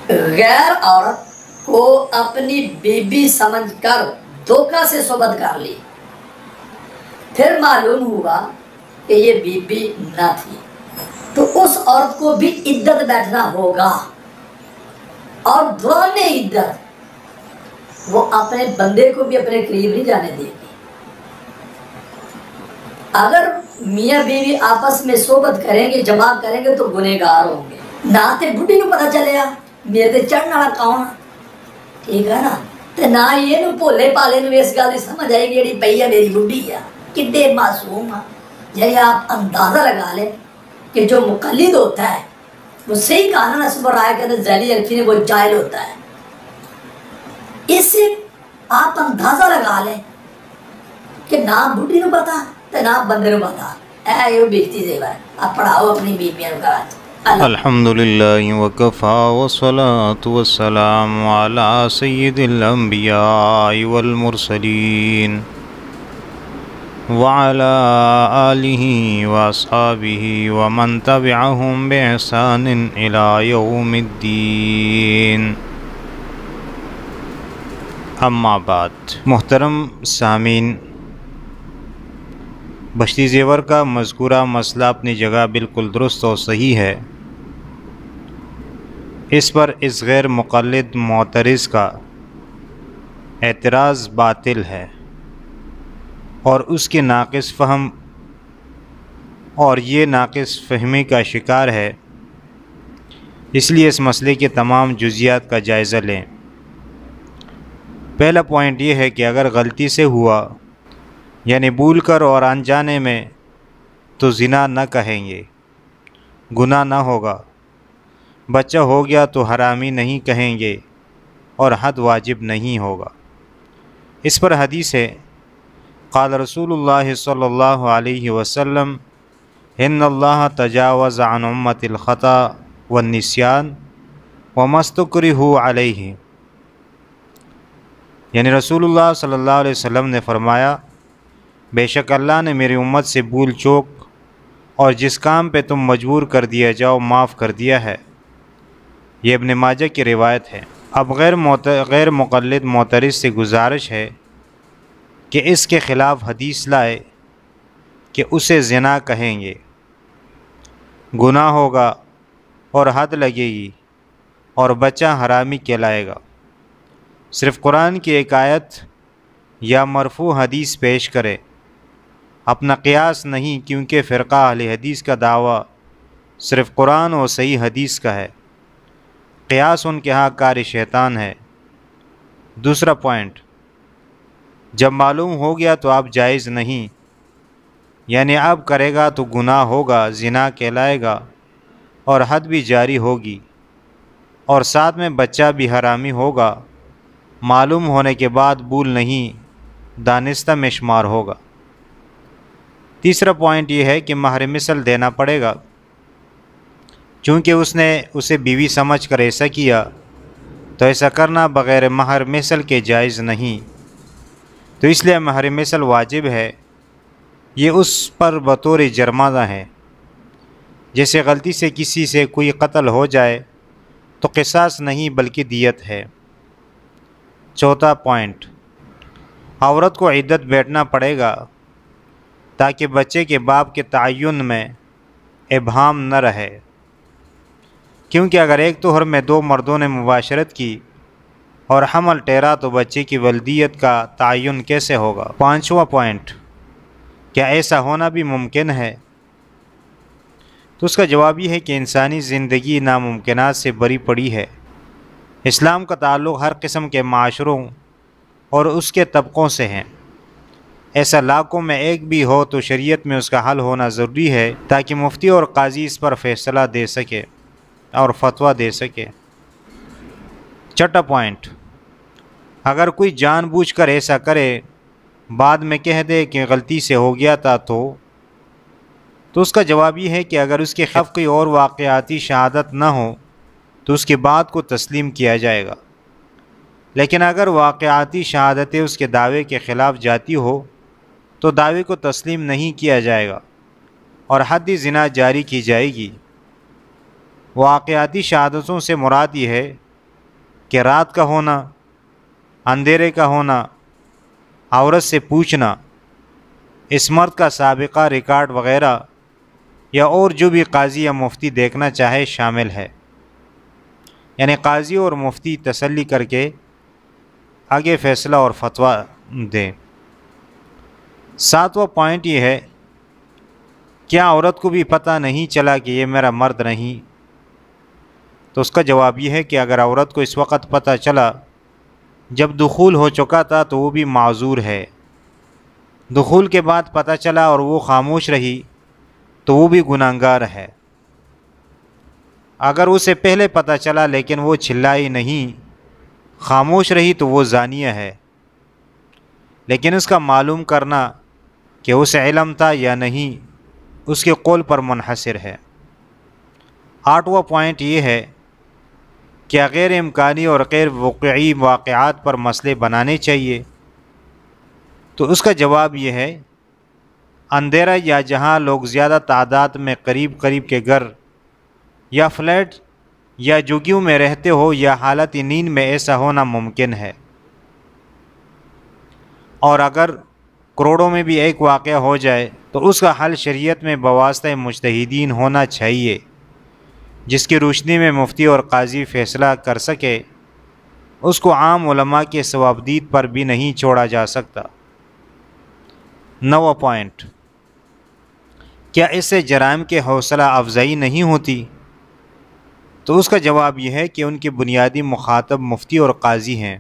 غیر عورت کو اپنی بیوی سمجھ کر دھوکہ سے صحبت کر لی، پھر معلوم ہوا کہ یہ بیوی نہ تھی، تو اس عورت کو بھی عدت بیٹھنا ہوگا، اور دوران عدت وہ اپنے بندے کو بھی اپنے قریب نہیں جانے دے گی۔ اگر میاں بیوی آپس میں صحبت کریں گے، جمع کریں گے تو گنہگار ہوں گے۔ نہ تے بڈھی کو پتہ چلے گا میرے تے چڑھنے والا کون، ٹھیک ہے نا، تے نہ یہ بھولے پالے نو اس گل کی سمجھ آئے گی جی پئی ہے میری بڈھی ہے، کڈے معصوم ہے۔ جی آپ اندازہ لگا لیں کہ جو مقلد ہوتا ہے وہ صحیح کہا نا، نسب و رائے کہتے ذیلی الفی نے، وہ جاہل ہوتا ہے۔ اس سے آپ اندازہ لگا لیں کہ نہ بڈھی نو پتا تے نہ بندے نو پتا، اے یہ بیٹی زیور ہے۔ آپ پڑھاؤ اپنی بیویاں کو کراچ۔ الحمدللہ وکفا والصلاة والسلام علی سید الانبیاء والمرسلین وعلی آلہ واصحابہ ومن تبعہم بإحسان الی یوم الدین، اما بعد۔ محترم سامعین، بشتی زیور کا مذکورہ مسئلہ اپنی جگہ بالکل درست اور صحیح ہے۔ اس پر اس غیر مقلد معترض کا اعتراض باطل ہے اور اس کے ناقص فہم اور یہ ناقص فہمی کا شکار ہے، اس لیے اس مسئلے کے تمام جزیات کا جائزہ لیں۔ پہلا پوائنٹ یہ ہے کہ اگر غلطی سے ہوا، یعنی بھول کر اور انجانے میں، تو زنا نہ کہیں گے، گناہ نہ ہوگا۔ بچہ ہو گیا تو حرامی نہیں کہیں گے اور حد واجب نہیں ہوگا۔ اس پر حدیث ہے، قال رسول اللہ صلی اللہ علیہ وسلم ان اللہ تجاوز عن امت الخطا والنسیان وما استکرہوا علیہ، یعنی رسول اللہ صلی اللہ علیہ وسلم نے فرمایا، بے شک اللہ نے میری امت سے بھول چوک اور جس کام پہ تم مجبور کر دیا جاؤ معاف کر دیا ہے۔ یہ ابن ماجہ کی روایت ہے۔ اب غیر مقلد معترض سے گزارش ہے کہ اس کے خلاف حدیث لائے کہ اسے زنا کہیں گے، گناہ ہوگا اور حد لگے گی اور بچہ حرامی کہلائے گا۔ صرف قرآن کی ایک آیت یا مرفوع حدیث پیش کرے، اپنا قیاس نہیں، کیونکہ فرقہ اہل حدیث کا دعویٰ صرف قرآن اور صحیح حدیث کا ہے، قیاس ان کے ہاں کار شیطان ہے۔ دوسرا پوائنٹ، جب معلوم ہو گیا تو اب جائز نہیں، یعنی اب کرے گا تو گناہ ہوگا، زنا کہلائے گا اور حد بھی جاری ہوگی، اور ساتھ میں بچہ بھی حرامی ہوگا، معلوم ہونے کے بعد بھول نہیں، دانستہ میں شمار ہوگا۔ تیسرا پوائنٹ یہ ہے کہ مہر مثل دینا پڑے گا، چونکہ اس نے اسے بیوی سمجھ کر ایسا کیا، تو ایسا کرنا بغیر مہر مثل کے جائز نہیں، تو اس لیے مہر مثل واجب ہے۔ یہ اس پر بطور جرمانہ ہے، جیسے غلطی سے کسی سے کوئی قتل ہو جائے تو قصاص نہیں بلکہ دیت ہے۔ چوتھا پوائنٹ، عورت کو عدت بیٹھنا پڑے گا تاکہ بچے کے باپ کے تعین میں ابہام نہ رہے، کیونکہ اگر ایک طہر میں دو مردوں نے مباشرت کی اور حمل ٹھہرا تو بچے کی ولدیت کا تعین کیسے ہوگا؟ پانچواں پوائنٹ، کیا ایسا ہونا بھی ممکن ہے؟ تو اس کا جواب یہ ہے کہ انسانی زندگی ناممکنات سے بری پڑی ہے۔ اسلام کا تعلق ہر قسم کے معاشروں اور اس کے طبقوں سے ہے۔ ایسا لاکھوں میں ایک بھی ہو تو شریعت میں اس کا حل ہونا ضروری ہے، تاکہ مفتی اور قاضی اس پر فیصلہ دے سکے اور فتویٰ دے سکے۔ چھٹا پوائنٹ، اگر کوئی جان بوجھ کر ایسا کرے، بعد میں کہہ دے کہ غلطی سے ہو گیا تھا، تو اس کا جواب یہ ہے کہ اگر اس کے خلاف کوئی اور واقعاتی شہادت نہ ہو تو اس کی بات کو تسلیم کیا جائے گا، لیکن اگر واقعاتی شہادتیں اس کے دعوے کے خلاف جاتی ہو تو دعوے کو تسلیم نہیں کیا جائے گا اور حد زنا جاری کی جائے گی۔ واقعاتی شہادتوں سے مراد یہ ہے کہ رات کا ہونا، اندھیرے کا ہونا، عورت سے پوچھنا، اس مرد کا سابقہ ریکارڈ وغیرہ یا اور جو بھی قاضی یا مفتی دیکھنا چاہے شامل ہے۔ یعنی قاضی اور مفتی تسلی کر کے آگے فیصلہ اور فتویٰ دیں۔ 7واں پوائنٹ یہ ہے، کیا عورت کو بھی پتہ نہیں چلا کہ یہ میرا مرد نہیں؟ تو اس کا جواب یہ ہے کہ اگر عورت کو اس وقت پتہ چلا جب دخول ہو چکا تھا تو وہ بھی معذور ہے۔ دخول کے بعد پتہ چلا اور وہ خاموش رہی تو وہ بھی گناہگار ہے۔ اگر اسے پہلے پتہ چلا لیکن وہ چلائی نہیں، خاموش رہی تو وہ زانیہ ہے، لیکن اس کا معلوم کرنا کہ اسے علم تھا یا نہیں اس کے قول پر منحصر ہے۔ 8واں پوائنٹ یہ ہے کہ غیر امکانی اور غیر واقعی واقعات پر مسئلے بنانے چاہیے، تو اس کا جواب یہ ہے، اندھیرا یا جہاں لوگ زیادہ تعداد میں قریب کے گھر یا فلیٹ یا جھگیوں میں رہتے ہو یا حالت نیند میں ایسا ہونا ممکن ہے، اور اگر کروڑوں میں بھی ایک واقعہ ہو جائے تو اس کا حل شریعت میں بواسطہ مجتہدین ہونا چاہیے، جس کی روشنی میں مفتی اور قاضی فیصلہ کر سکے، اس کو عام علماء کے ثوابدید پر بھی نہیں چھوڑا جا سکتا۔ 9واں پوائنٹ، کیا اس سے جرائم کے حوصلہ افزائی نہیں ہوتی؟ تو اس کا جواب یہ ہے کہ ان کے بنیادی مخاطب مفتی اور قاضی ہیں،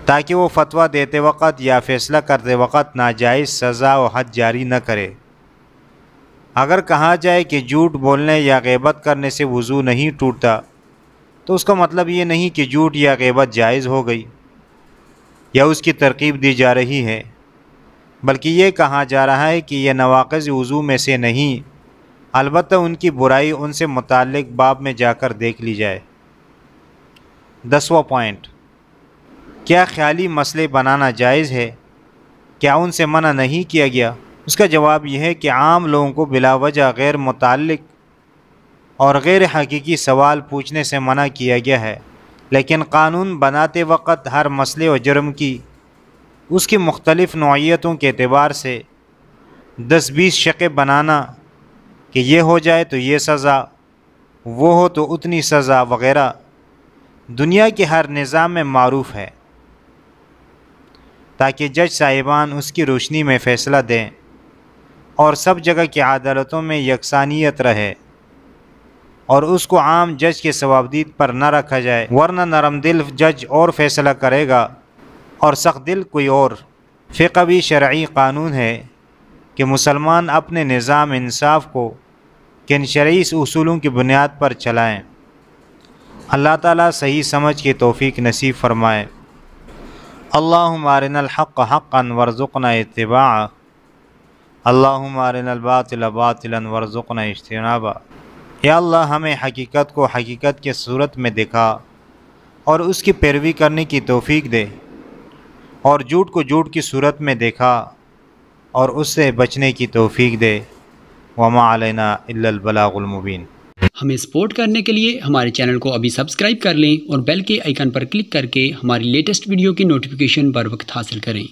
تاکہ وہ فتویٰ دیتے وقت یا فیصلہ کرتے وقت ناجائز سزا و حد جاری نہ کرے۔ اگر کہا جائے کہ جھوٹ بولنے یا غیبت کرنے سے وضو نہیں ٹوٹتا، تو اس کا مطلب یہ نہیں کہ جھوٹ یا غیبت جائز ہو گئی یا اس کی ترغیب دی جا رہی ہے، بلکہ یہ کہا جا رہا ہے کہ یہ نواقض وضو میں سے نہیں، البتہ ان کی برائی ان سے متعلق باب میں جا کر دیکھ لی جائے۔ 10واں پوائنٹ، کیا خیالی مسئلے بنانا جائز ہے؟ کیا ان سے منع نہیں کیا گیا؟ اس کا جواب یہ ہے کہ عام لوگوں کو بلا وجہ غیر متعلق اور غیر حقیقی سوال پوچھنے سے منع کیا گیا ہے، لیکن قانون بناتے وقت ہر مسئلے و جرم کی اس کی مختلف نوعیتوں کے اعتبار سے 10-20 شقیں بنانا کہ یہ ہو جائے تو یہ سزا، وہ ہو تو اتنی سزا وغیرہ دنیا کے ہر نظام میں معروف ہے، تاکہ جج صاحبان اس کی روشنی میں فیصلہ دیں اور سب جگہ کی عدالتوں میں یکسانیت رہے، اور اس کو عام جج کے ثوابدید پر نہ رکھا جائے، ورنہ نرم دل جج اور فیصلہ کرے گا اور سخت دل کوئی اور۔ فقہی شرعی قانون ہے کہ مسلمان اپنے نظام انصاف کو کن شرعی اصولوں کی بنیاد پر چلائیں۔ اللہ تعالیٰ صحیح سمجھ کی توفیق نصیب فرمائے۔ اللہم ارنا الحق حقا وارزقنا اتباعہ، اللہم ارنا الباطل باطلا وارزقنا اجتنابہ۔ یا اللہ ہمیں حقیقت کو حقیقت کے صورت میں دکھا اور اس کی پیروی کرنے کی توفیق دے، اور جھوٹ کو جھوٹ کی صورت میں دیکھا اور اس سے بچنے کی توفیق دے۔ وما علینا الا البلاغ المبین۔ ہمیں سپورٹ کرنے کے لیے ہمارے چینل کو ابھی سبسکرائب کر لیں اور بیل کے آئیکن پر کلک کر کے ہماری لیٹسٹ ویڈیو کی نوٹیفیکیشن بر وقت حاصل کریں۔